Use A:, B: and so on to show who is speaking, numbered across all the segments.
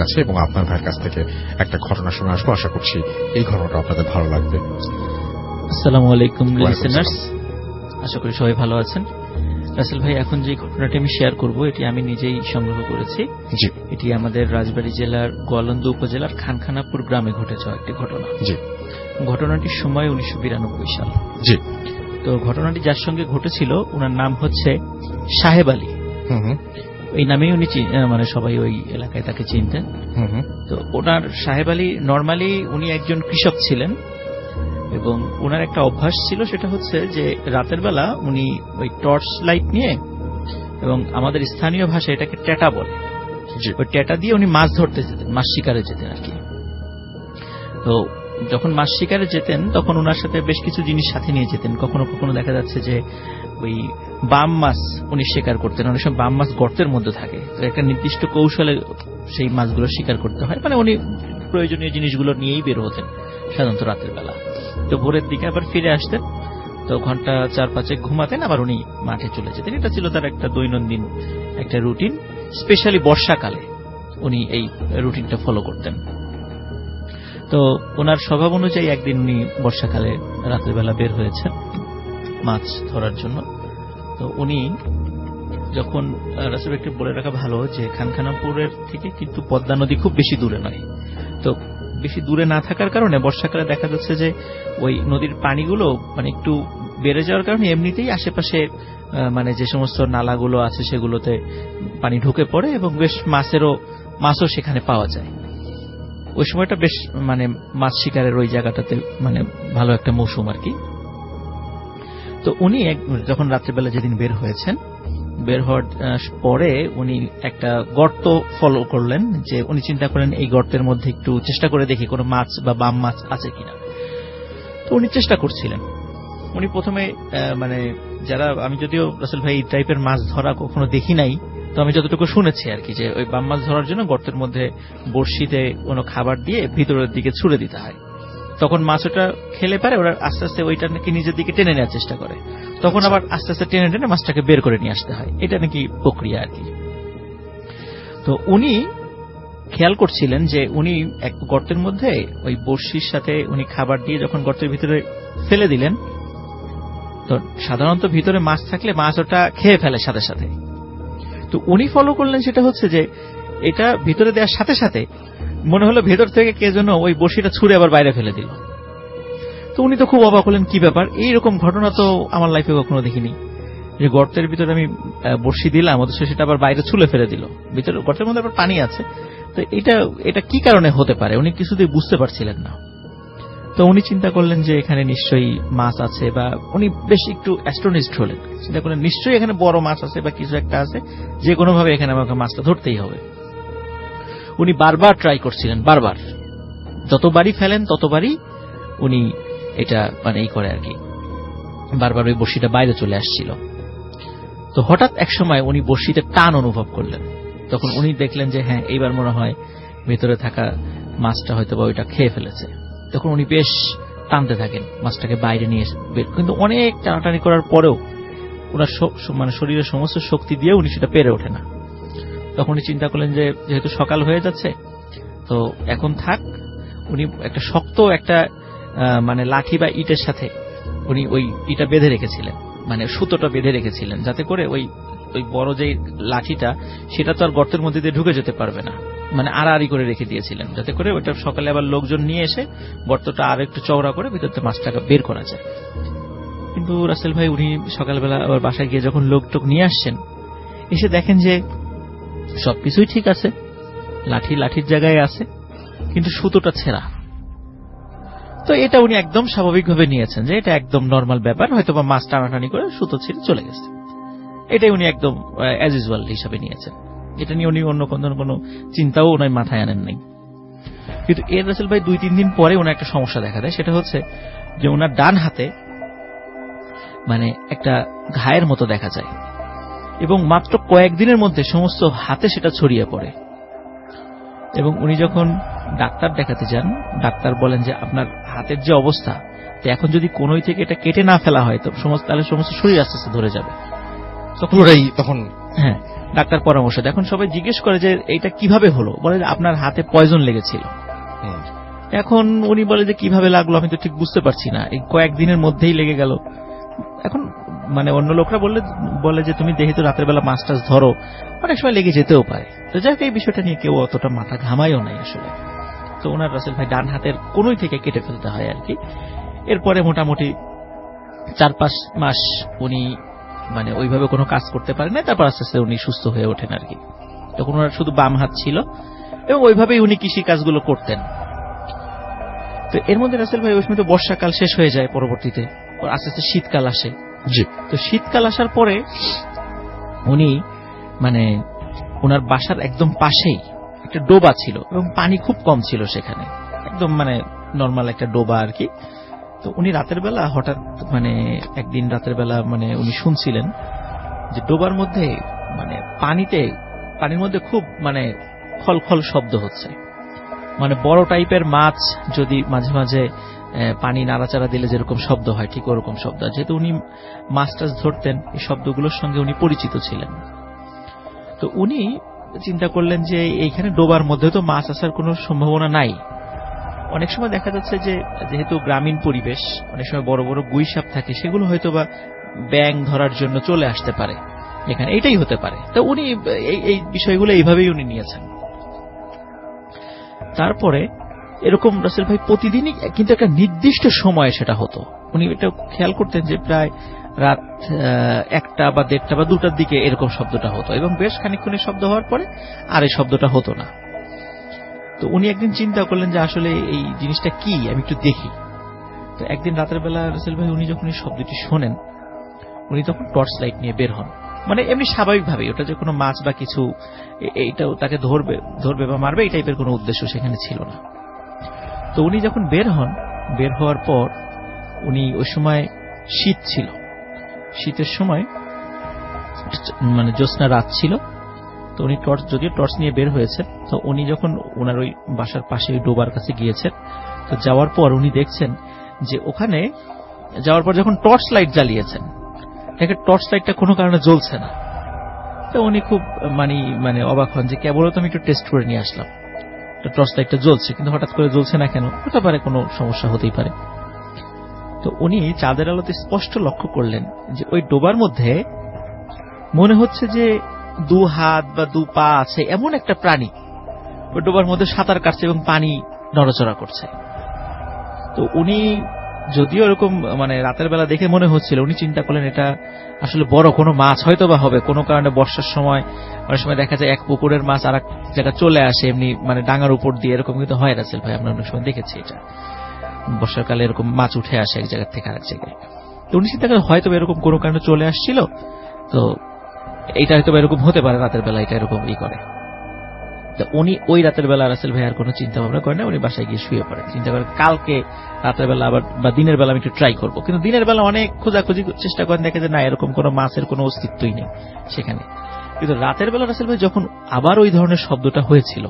A: কাছে এবং আপনার ভাইয়ের কাছ থেকে একটা ঘটনা শুনে আসবো। আশা করছি এই ঘটনাটা আপনাদের ভালো লাগবে।
B: আসসালামু আলাইকুম লিসেনার্স, আশা করি সবাই ভালো আছেন। রাসেল ভাই, এখন যে ঘটনাটি আমি শেয়ার করব এটি আমি নিজেই সংগ্রহ করেছি। এটি আমাদের রাজবাড়ী জেলার গোয়ালন্দ উপজেলার খানখানাপুর গ্রামে ঘটে যাওয়া একটি ঘটনা। ঘটনাটির সময় 1992 সাল। তো ঘটনাটি যার সঙ্গে ঘটেছিল ওনার নাম হচ্ছে সাহেব আলী। এই নামেই উনি মানে সবাই ওই এলাকায় তাকে চিনতেন। তো ওনার সাহেব আলী নরমালি উনি একজন কৃষক ছিলেন এবং ওনার একটা অভ্যাস ছিল, সেটা হচ্ছে যে রাতের বেলা উনি ওই টর্চ লাইট নিয়ে, এবং আমাদের স্থানীয় ভাষায় এটাকে টেটা বলে, ওই টেটা দিয়ে উনি মাছ ধরতে যেতেন, মাছ শিকারে যেতেন আর কি। তো যখন মাছ শিকারে যেতেন তখন ওনার সাথে বেশ কিছু জিনিস সাথে নিয়ে যেতেন। কখনো কখনো দেখা যাচ্ছে যে ওই বাম মাছ উনি শিকার করতেন। অনেক সময় বাম মাছ গর্তের মধ্যে থাকে, তো একটা নির্দিষ্ট কৌশলে সেই মাছগুলো শিকার করতে হয়। মানে উনি প্রয়োজনীয় জিনিসগুলো নিয়েই বের হতেন সাধারণত রাতের বেলা। তো ভোরের দিকে আবার ফিরে আসতেন, তো ঘন্টা 4-5 ঘুমাতেন, আবার উনি মাঠে চলে যেতেন। এটা ছিল তার একটা দৈনন্দিন একটা রুটিন। স্পেশালি বর্ষাকালে উনি এই রুটিনটা ফলো করতেন। তো ওনার স্বভাব অনুযায়ী একদিন উনি বর্ষাকালে রাতের বেলা বের হয়েছেন মাছ ধরার জন্য। তো উনি যখন, রাসেল একটু বলে রাখা ভালো যে খানখানাপুরের থেকে কিন্তু পদ্মা নদী খুব বেশি দূরে নয়। তো বেশি দূরে না থাকার কারণে বর্ষাকালে দেখা যাচ্ছে যে ওই নদীর পানিগুলো মানে একটু বেড়ে যাওয়ার কারণে এমনিতেই আশেপাশে মানে যে সমস্ত নালাগুলো আছে সেগুলোতে পানি ঢুকে পড়ে এবং বেশ মাছও সেখানে পাওয়া যায়। ওই সময়টা বেশ মানে মাছ শিকারের ওই জায়গাটাতে মানে ভালো একটা মৌসুম আর কি। তো উনি যখন রাত্রিবেলা যেদিন বের হয়েছেন, বের হওয়ার পরে উনি একটা গর্ত ফলো করলেন, যে উনি চিন্তা করেন এই গর্তের মধ্যে একটু চেষ্টা করে দেখি কোনো মাছ বা বাম মাছ আছে কিনা। তো উনি চেষ্টা করছিলেন। উনি প্রথমে মানে যারা, আমি যদিও রাসেল ভাই এই টাইপের মাছ ধরা কখনো দেখি নাই, তো আমি যতটুকু শুনেছি আর কি, যে ওই বাম মাছ ধরার জন্য গর্তের মধ্যে বড়শিতে কোনো খাবার দিয়ে ভিতরের দিকে ছুড়ে দিতে হয়। তখন মাছ ওটা খেলে পারে, ওরা আস্তে আস্তে ওইটা নাকি নিজের দিকে টেনে নেওয়ার চেষ্টা করে, তখন আবার আস্তে আস্তে টেনে টেনে মাছটাকে বের করে নিয়ে আসতে হয়। এটা নাকি প্রক্রিয়া আর কি। তো উনি খেয়াল করছিলেন যে উনি এক গর্তের মধ্যে ওই বড়শির সাথে উনি খাবার দিয়ে যখন গর্তের ভিতরে ফেলে দিলেন, তো সাধারণত ভিতরে মাছ থাকলে মাছ ওটা খেয়ে ফেলে সাথে সাথে। তো উনি ফলো করলেন সেটা হচ্ছে যে এটা ভিতরে দেওয়ার সাথে সাথে মনে হলো ভেতর থেকে কে যেন ওই বড়শিটা ছুঁড়ে আবার বাইরে ফেলে দিল। তো উনি তো খুব অবাক হলেন, কি ব্যাপার, এইরকম ঘটনা তো আমার লাইফে কখনো দেখিনি, যে গর্তের ভিতরে আমি বড়শি দিলাম অথচ সেটা আবার বাইরে ছুঁড়ে ফেলে দিল। ভিতরে গর্তের মধ্যে আবার পানি আছে, তো এটা কি কারণে হতে পারে উনি কিছুতেই বুঝতে পারছিলেন না। তো উনি চিন্তা করলেন যে এখানে নিশ্চয়ই মাছ আছে, বা উনি বেশ একটু অ্যাস্ট্রনিস্ট হলেন, চিন্তা করলেন নিশ্চয়ই এখানে বড় মাছ আছে বা কিছু একটা আছে, যে কোনো ভাবে এখানে আমাকে মাছটা ধরতেই হবে। উনি বারবার ট্রাই করছিলেন, বারবার যতবারই ফেলেন ততবারই উনি এটা মানে এই করে আর কি, বারবার ওই বড়শিটা বাইরে চলে আসছিল। তো হঠাৎ এক সময় উনি বড়শিতে টান অনুভব করলেন। তখন উনি দেখলেন যে হ্যাঁ, এইবার মনে হয় ভেতরে থাকা মাছটা হয়তো বা ওইটা খেয়ে ফেলেছে। তখন উনি বেশ টানতে থাকেন মাছটাকে বাইরে নিয়ে এসে, কিন্তু অনেক টানাটানি করার পরেও ওনার মানে শরীরের সমস্ত শক্তি দিয়ে উনি সেটা পেরে ওঠে না। তখন উনি চিন্তা করলেন যে যেহেতু সকাল হয়ে যাচ্ছে, তো এখন থাক। উনি একটা শক্ত একটা মানে লাঠি বা ইটের সাথে উনি ওই ইটা বেঁধে রেখেছিলেন, মানে সুতোটা বেঁধে রেখেছিলেন, যাতে করে ওই বড় যে লাঠিটা সেটা তো আর গর্তের মধ্যে দিয়ে ঢুকে যেতে পারবে না, মানে আড়াআড়ি করে রেখে দিয়েছিলেন, যাতে করে ওইটা সকালে আবার লোকজন নিয়ে এসে গর্তটা আর একটু চওড়া করে ভিতরতে মাছটাকে বের করা যায়। কিন্তু রাসেল ভাই উনি সকালবেলা আবার বাসায় গিয়ে যখন লোকটোক নিয়ে আসছেন, এসে দেখেন যে সবকিছুই ঠিক আছে, লাঠির জায়গায় আছে, কিন্তু সুতোটা ছেঁড়া। তো এটা উনি একদম স্বাভাবিকভাবে নিয়েছেন যে এটা একদম নর্মাল ব্যাপার, হয়তো বা মাছ টানাটানি করে সুতো ছিঁড়ে চলে গেছে। এটাই উনি একদম অ্যাজ ইউজুয়াল হিসাবে নিয়েছেন। এটা নিয়ে উনি অন্য কোনো চিন্তাও ওনার মাথায় আনেন নাই। কিন্তু এর রাসেল ভাই 2-3 দিন পরে ওনার একটা সমস্যা দেখা দেয়। সেটা হচ্ছে যে ওনার ডান হাতে মানে একটা ঘায়ের মতো দেখা যায়, এবং মাত্র কয়েকদিনের মধ্যে সমস্ত হাতে সেটা ছড়িয়ে পড়ে। এবং উনি যখন ডাক্তার দেখাতে যান, ডাক্তার বলেন যে আপনার হাতের যে অবস্থা, তো এখন যদি কোনোই থেকে এটা কেটে না ফেলা হয় তো তাহলে সমস্ত শরীর আস্তে আস্তে ধরে যাবে।
A: তখন
B: হ্যাঁ, ডাক্তার পরামর্শ দেয়। এখন সবাই জিজ্ঞেস করে যে এইটা কিভাবে হলো, বলে যে আপনার হাতে পয়জন লেগেছিল। এখন উনি বলে যে কিভাবে লাগলো আমি তো ঠিক বুঝতে পারছি না, এই কয়েকদিনের মধ্যেই লেগে গেল। এখন মানে অন্য লোকরা বলে যে তুমি যেহেতু রাতের বেলা মাছ টাছ ধরো, অনেক সময় লেগে যেতেও পারে। তো যাক, এই বিষয়টা নিয়ে কেউ অতটা মাথা ঘামায়ও নাই আসলে। তো ওনার রাসেল ভাই ডান হাতের কোনোই থেকে কেটে ফেলতে হয় আর কি। এরপরে মোটামুটি 4-5 মাস উনি মানে ওইভাবে কোনো কাজ করতে পারেন না। তারপর আস্তে আস্তে উনি সুস্থ হয়ে ওঠেন আর কি। তখন ওনার শুধু বাম হাত ছিল এবং ওইভাবেই উনি কৃষি কাজগুলো করতেন। তো এর মধ্যে রাসেল ভাই ওই সময় তো বর্ষাকাল শেষ হয়ে যায়, পরবর্তীতে আস্তে আস্তে শীতকাল আসে। তো শীতকাল আসার পরে উনি মানে ওনার বাসার একদম পাশেই একটা ডোবা ছিল এবং পানি খুব কম ছিল সেখানে, একদম মানে নর্মাল একটা ডোবা আর কি। তো উনি রাতের বেলা হঠাৎ মানে একদিন রাতের বেলা মানে উনি শুনছিলেন যে ডোবার মধ্যে মানে পানির মধ্যে খুব মানে খলখল শব্দ হচ্ছে, মানে বড় টাইপের মাছ যদি মাঝে মাঝে পানি নাড়াচাড়া দিলে যেরকম শব্দ হয় ঠিক ওরকম শব্দ। যেহেতু উনি মাছ টাছ ধরতেন, এই শব্দগুলোর সঙ্গে উনি পরিচিত ছিলেন। তো উনি চিন্তা করলেন যে এইখানে ডোবার মধ্যে তো মাছ আসার কোনো সম্ভাবনা নাই। অনেক সময় দেখা যাচ্ছে যে যেহেতু গ্রামীণ পরিবেশ, অনেক সময় বড় বড় গুই সাপ থাকে, সেগুলো হয়তো বা ব্যাঙ ধরার জন্য চলে আসতে পারে এখানে, এটাই হতে পারে। তো উনি এই বিষয়গুলো এইভাবেই উনি নিয়েছেন। তারপরে এরকম রাসেল ভাই প্রতিদিনই কিন্তু একটা নির্দিষ্ট সময়ে সেটা হতো। উনি এটা খেয়াল করতেন যে প্রায় রাত 1টা বা 1:30 বা 2টার দিকে এরকম শব্দটা হতো এবং বেশ খানিকক্ষণের শব্দ হওয়ার পরে আর এই শব্দটা হতো না। তো উনি একদিন চিন্তা করলেন যে আসলে এই জিনিসটা কি, আমি একটু দেখি। তো একদিন রাতের বেলা রাসেল ভাই উনি যখন এই শব্দটি শোনেন, উনি তখন টর্চ লাইট নিয়ে বের হন। মানে এমনি স্বাভাবিকভাবে, ওটা যে কোনো মাছ বা কিছু এইটাও তাকে ধরবে বা মারবে এই টাইপের কোনো উদ্দেশ্য সেখানে ছিল না। তো উনি যখন বের হন, বের হওয়ার পর উনি ওই সময় শীত ছিল, শীতের সময় মানে জ্যোৎস্না রাত ছিল। তো উনি যদিও টর্চ নিয়ে বের হয়েছে, তো উনি যখন ওনার ওই বাসার পাশে ওই ডোবার কাছে গিয়েছেন, তো যাওয়ার পর উনি দেখছেন যে ওখানে যাওয়ার পর যখন টর্চ লাইট জ্বালিয়েছেন, দেখে টর্চ লাইটটা কোনো কারণে জ্বলছে না। তো উনি খুব মানে অবাক হন যে কেবল তো আমি একটু টেস্ট করে নিয়ে আসলাম, টর্চ লাইটটা জ্বলছে কিন্তু হঠাৎ করে জ্বলছে না কেন, হতে পারে কোনো সমস্যা হতেই পারে। তো উনি চাঁদের আলোতে স্পষ্ট লক্ষ্য করলেন যে ওই ডোবার মধ্যে মনে হচ্ছে যে 2 হাত বা 2 পা আছে এমন একটা প্রাণী ওই ডোবার মধ্যে সাঁতার কাটছে এবং পানি নড়াচড়া করছে। তো উনি যদিও এরকম মানে রাতের বেলা দেখে মনে হচ্ছিল, উনি চিন্তা করলেন এটা আসলে বড় কোনো মাছ হয়তো বা হবে, কোনো কারণে বর্ষার সময় অনেক সময় দেখা যায় এক পুকুরের মাছ আর এক জায়গায় চলে আসে এমনি মানে ডাঙার উপর দিয়ে, এরকম কিন্তু হয় রাসেল ভাই, আমরা অনেক সময় দেখেছি এটা, বর্ষাকালে এরকম মাছ উঠে আসে এক জায়গা থেকে আরেক জায়গায়। তো উনি চিন্তা করেন হয়তো এরকম কোনো কারণে চলে আসছিল, তো এইটা হয়তো এরকম হতে পারে রাতের বেলা এটা এরকম করে। তো উনি ওই রাতের বেলা রাসেল ভাই আর কোনো চিন্তা ভাবনা করেন না, উনি বাসায় গিয়ে শুয়ে পড়েন। চিন্তা করেন কালকে রাতের বেলা আবার বা দিনের বেলা আমি একটু ট্রাই করবো। কিন্তু দিনের বেলা অনেক খোঁজাখুঁজি চেষ্টা করেন, দেখে যে না এরকম কোনো মাছের কোনো অস্তিত্বই নেই সেখানে। কিন্তু রাতের বেলা রাসেল ভাই যখন আবার ওই ধরনের শব্দটা হয়েছিল,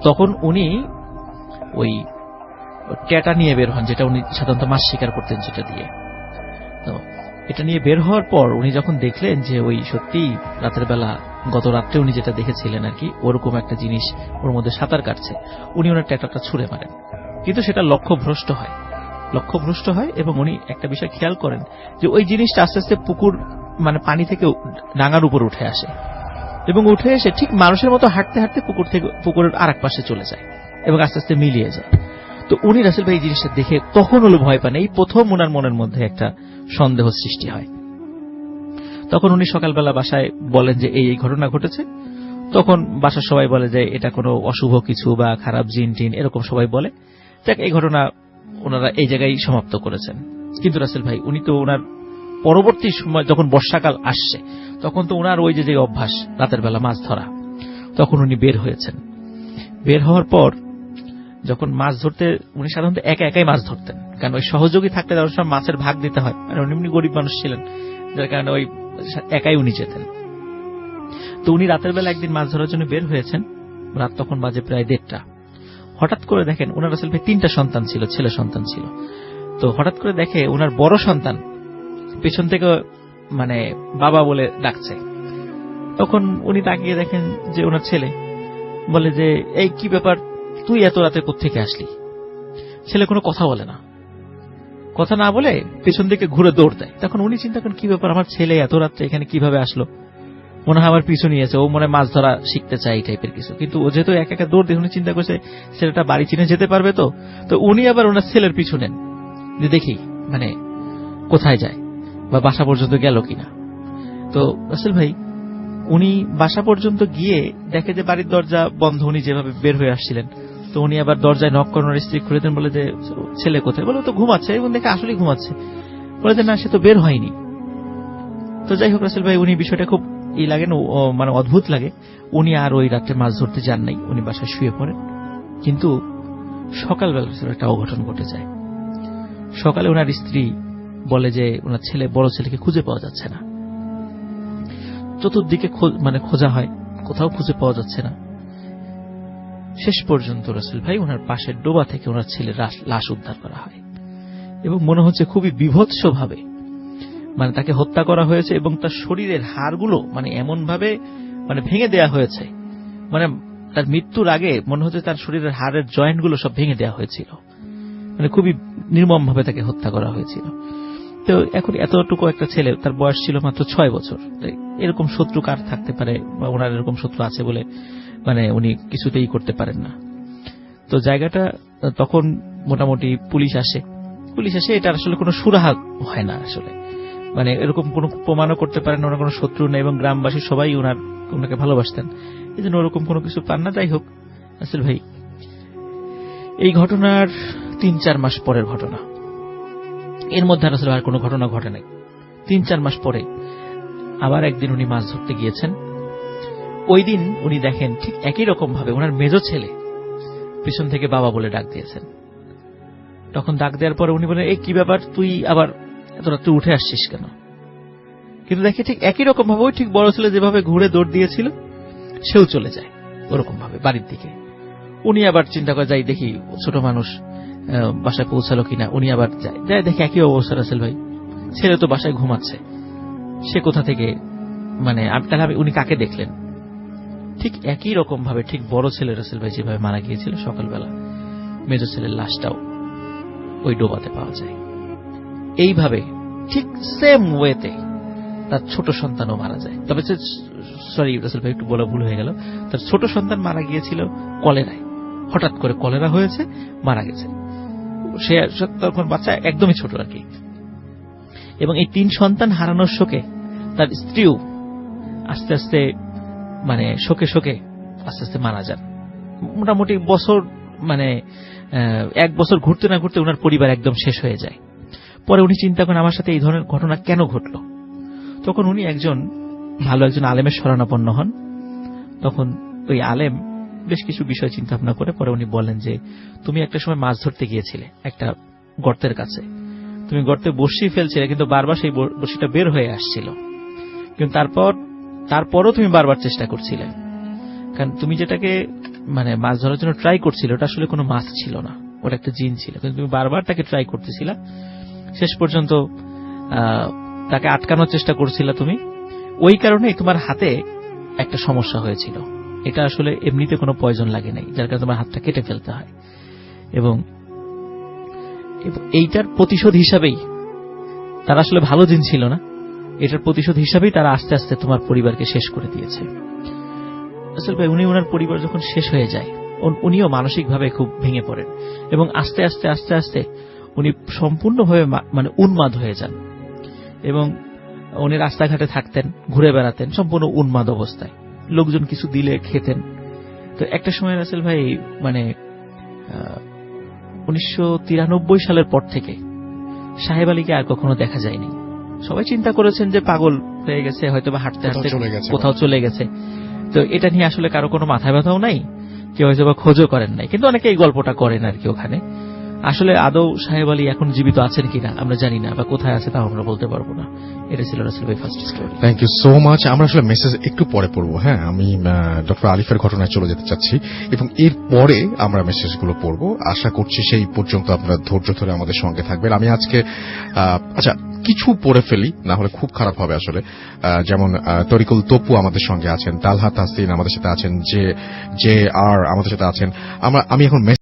B: তখন উনি ওই ট্যাটা নিয়ে বের হন, যেটা উনি সাধারণত মাছ শিকার করতেন যেটা দিয়ে। তো এটা নিয়ে বের হওয়ার পর উনি যখন দেখলেন যে ওই সত্যি রাতের বেলা গত রাত্রে উনি যেটা দেখেছিলেন আর কি ওরকম একটা জিনিস ওর মধ্যে সাঁতার কাটছে, উনি ওনার ট্যাটাটা ছুঁড়ে মারেন। কিন্তু সেটা লক্ষ্যভ্রষ্ট হয় এবং উনি একটা বিষয় খেয়াল করেন যে ওই জিনিসটা আস্তে আস্তে পুকুর মানে পানি থেকে ডাঙার উপর উঠে আসে এবং উঠে এসে ঠিক মানুষের মতো হাঁটতে হাঁটতে পুকুরের আরেক পাশে চলে যায় এবং আস্তে আস্তে মিলিয়ে যায়। তো উনি রাসেল ভাই এই জিনিসটা দেখে তখন হলো ভয় পান, এই প্রথম ওনার মনের মধ্যে একটা সন্দেহ সৃষ্টি হয়। তখন উনি সকালবেলা বাসায় বলেন যে এই ঘটনা ঘটেছে। তখন বাসার সবাই বলে যে এটা কোনো অশুভ কিছু বা খারাপ জিন টিন এরকম সবাই বলে, দেখ এই ঘটনা ওনারা এই জায়গায় সমাপ্ত করেছেন। কিন্তু রাসেল ভাই উনি তো ওনার পরবর্তী সময় যখন বর্ষাকাল আসছে, তখন তো ওনার ওই যে অভ্যাস রাতের বেলা মাছ ধরা, তখন উনি বের হয়েছেন। বের হওয়ার পর যখন মাছ ধরতে, উনি সাধারণত একাই মাছ ধরতেন, কারণ ওই সহযোগী থাকতে তার সব মাছের ভাগ দিতে হয়, মানে উনি গরিব মানুষ ছিলেন, যার কারণে ওই একাই উনি যেতেন। তো উনি রাতের বেলা একদিন মাছ ধরার জন্য বের হয়েছেন, রাত তখন বাজে প্রায় 1:30। হঠাৎ করে দেখেন ওনার রাসেল ভাই 3টা সন্তান ছিল, ছেলে সন্তান ছিল। তো হঠাৎ করে দেখে ওনার বড় সন্তান পেছন থেকে মানে বাবা বলে ডাকছে। তখন উনি তাকিয়ে দেখেন যে ওনার ছেলে, বলে যে এই কি ব্যাপার, তুই এত রাতে কোত্থেকে আসলি? ছেলে কোনো কথা বলে না, কথা না বলে পেছন দিকে ঘুরে দৌড় দেয়। তখন উনি চিন্তা করেন কি ব্যাপার, আমার ছেলে এত রাত্রে এখানে কিভাবে আসলো, মনে হয় আমার পিছু নিয়েছে, ও মনে মাছ ধরা শিখতে চায় এই টাইপের কিছু। কিন্তু ও যেহেতু একা একা দৌড় দিয়ে উনি চিন্তা করছে ছেলেটা বাড়ি চিনে যেতে পারবে, তো উনি আবার ওনার ছেলের পিছু নেন যে দেখি মানে কোথায় যায় বা বাসা পর্যন্ত গেল কিনা। তো রাসেল ভাই উনি বাসা পর্যন্ত গিয়ে দেখে যে বাড়ির দরজা বন্ধ, উনি যেভাবে বের হয়ে আসছিলেন। তো উনি আবার দরজায় নক করানোর স্ত্রী খুলে দেন, বলে যে ছেলে কোথায়? বলে তো ঘুমাচ্ছে। এবং দেখে আসলেই ঘুমাচ্ছে। বলে যে না, সে তো বের হয়নি। তো যাই হোক রাসেল ভাই, উনি বিষয়টা খুব লাগেন, মানে অদ্ভুত লাগে। উনি আর ওই রাত্রে মাছ ধরতে যান নাই, উনি বাসায় শুয়ে পড়েন। কিন্তু সকালবেলা একটা অঘটন ঘটে যায়। সকালে ওনার স্ত্রী বলে যে ওনার বড় ছেলেকে খুঁজে পাওয়া যাচ্ছে না। চতুর্দিকে মানে খোঁজা হয়, কোথাও খুঁজে পাওয়া যাচ্ছে না। শেষ পর্যন্ত রাসেল ভাই ওনার পাশের ডোবা থেকে ওনার ছেলের লাশ উদ্ধার করা হয় এবং মনে হচ্ছে খুবই বীভৎসভাবে মানে তাকে হত্যা করা হয়েছে এবং তার শরীরের হাড়গুলো মানে এমন ভাবে মানে ভেঙে দেয়া হয়েছে, মানে তার মৃত্যুর আগে মনে হচ্ছে তার শরীরের হাড়ের জয়েন্টগুলো সব ভেঙে দেওয়া হয়েছিল। মানে খুবই নির্মম ভাবে তাকে হত্যা করা হয়েছিল। তো এখন এতটুকু একটা ছেলে, তার বয়স ছিল মাত্র 6 বছর। এরকম শত্রু কার থাকতে পারে, বা ওনার এরকম শত্রু আছে বলে মানে উনি কিছুতেই করতে পারেন না। তো জায়গাটা তখন মোটামুটি পুলিশ আসে, এটা আসলে কোনো সুরাহা হয় না আসলে, মানে এরকম কোনো প্রমাণও করতে পারেন না, ওনার কোনো শত্রু নেই এবং গ্রামবাসী সবাই ওনাকে ভালোবাসতেন, এই জন্য ওরকম কোনো কিছু পান না। যাই হোক রাসেল ভাই, এই ঘটনার 3-4 মাস পরের ঘটনা, এর মধ্যে আসলে আর কোনো ঘটনা ঘটে নাই। 3-4 মাস পরে আবার একদিন উনি মাছ ধরতে গিয়েছেন। ওই দিন উনি দেখেন ঠিক একই রকম ভাবে ওনার মেজো ছেলে পিছন থেকে বাবা বলে ডাক দিয়েছেন। তখন ডাক দেওয়ার পরে উনি বলেন, এই কি ব্যাপার, তুই আবার এত রাত্রে উঠে আসছিস কেন? কিন্তু দেখে ঠিক একই রকম ভাবে ওই ঠিক বড় ছেলে যেভাবে ঘুরে দৌড় দিয়েছিল সেও চলে যায় ওরকম ভাবে বাড়ির দিকে। উনি আবার চিন্তা করে, যাই দেখি ছোট মানুষ বাসায় পৌঁছালো কিনা। উনি আবার যায় দেখে একই অবস্থা রাসেল ভাই, ছেলে তো বাসায় ঘুমাচ্ছে, সে কোথা থেকে মানে তাহলে উনি কাকে দেখলেন? ঠিক একই রকম ভাবে ঠিক বড় ছেলে রাসেল ভাই যেভাবে মারা গিয়েছিল, সকালবেলা মেজো ছেলের লাশটাও ওই ডোবাতে পাওয়া যায়। এইভাবে ঠিক সেম ওয়েতে তার ছোট সন্তানও মারা যায়। তবে সরি রাসেল ভাই, একটু বলা ভুল হয়ে গেল, তার ছোট সন্তান মারা গিয়েছিল কলেরায়, হঠাৎ করে কলেরা হয়েছে, মারা গেছে। সে তখন বাচ্চা একদমই ছোট আর কি। এবং এই 3 সন্তান হারানোর শোকে তার স্ত্রীও আস্তে আস্তে মানে শোকে আস্তে আস্তে মারা যান। মোটামুটি বছর মানে 1 বছর ঘুরতে না ঘুরতে ওনার পরিবার একদম শেষ হয়ে যায়। পরে উনি চিন্তা করেন আমার সাথে এই ধরনের ঘটনা কেন ঘটল। তখন উনি ভালো একজন আলেমের শরণাপন্ন হন। তখন ওই আলেম বেশ কিছু বিষয় চিন্তা ভাবনা করে পরে উনি বলেন যে, তুমি একটা সময় মাছ ধরতে গিয়েছিলে একটা গর্তের কাছে, তুমি গর্তে বড়শি ফেলছিলে কিন্তু বারবার সেই বড়শিটা বের হয়ে আসছিল, কিন্তু তারপরও তুমি বারবার চেষ্টা করছিলে, কারণ তুমি যেটাকে মানে মাছ ধরার জন্য ট্রাই করছিলে ওটা আসলে কোনো মাছ ছিল না, ওটা একটা জিন ছিল, কিন্তু তুমি বারবার তাকে ট্রাই করতেছিলা। শেষ পর্যন্ত তাকে আটকানোর চেষ্টা করছিলা তুমি, ওই কারণেই তোমার হাতে একটা সমস্যা হয়েছিল। এটা আসলে এমনিতে কোনো পয়জন লাগে নাই, যার কারণে তোমার হাতটা কেটে ফেলতে হয়। এবং এইটার প্রতিশোধ হিসাবেই, তারা আসলে ভালো দিন ছিল না, এটার প্রতিশোধ হিসাবেই তারা আস্তে আস্তে তোমার পরিবারকে শেষ করে দিয়েছে। আসলে ভাই, উনি ওনার পরিবার যখন শেষ হয়ে যায়, উনিও মানসিকভাবে খুব ভেঙে পড়েন এবং আস্তে আস্তে আস্তে আস্তে উনি সম্পূর্ণভাবে মানে উন্মাদ হয়ে যান। এবং উনি রাস্তাঘাটে থাকতেন, ঘুরে বেড়াতেন সম্পূর্ণ উন্মাদ অবস্থায়, লোকজন কিছু দিলে খেতেন। তো একটা সময় রাসেল ভাই মানে 1993 সালের পর থেকে সাহেব আলীকে আর কখনো দেখা যায়নি। সবাই চিন্তা করেছেন যে পাগল হয়ে গেছে, হয়তো বা হাঁটতে হাঁটতে কোথাও চলে গেছে। তো এটা নিয়ে আসলে কারো কোনো মাথা ব্যথাও নাই, কেউ হয়তো বা খোঁজও করেন নাই, কিন্তু অনেকে এই গল্পটা করেন আর কি ওখানে। আসলে আদৌ সাহেব আলী এখন জীবিত আছেন কিনা আমরা জানি না, বা কোথায় আছে তাও আমরা বলতে পারবো না। এটা ছিল রাসেল ভাই first story.
A: Thank you so much. আমরা আসলে মেসেজ একটু পরে পড়বো। হ্যাঁ, আমি ডক্টর আলিফের ঘটনায় চলে যেতে চাচ্ছি এবং এরপরে আমরা মেসেজগুলো পড়বো। আশা করছি সেই পর্যন্ত আপনারা ধৈর্য ধরে আমাদের সঙ্গে থাকবেন। আমি আজকে আচ্ছা কিছু পড়ে ফেলি, না হলে খুব খারাপ হবে আসলে। যেমন তরিকুল তপু আমাদের সঙ্গে আছেন, তালহা তাসিন আমাদের সাথে আছেন, যে আর আমাদের সাথে আছেন। আমি এখন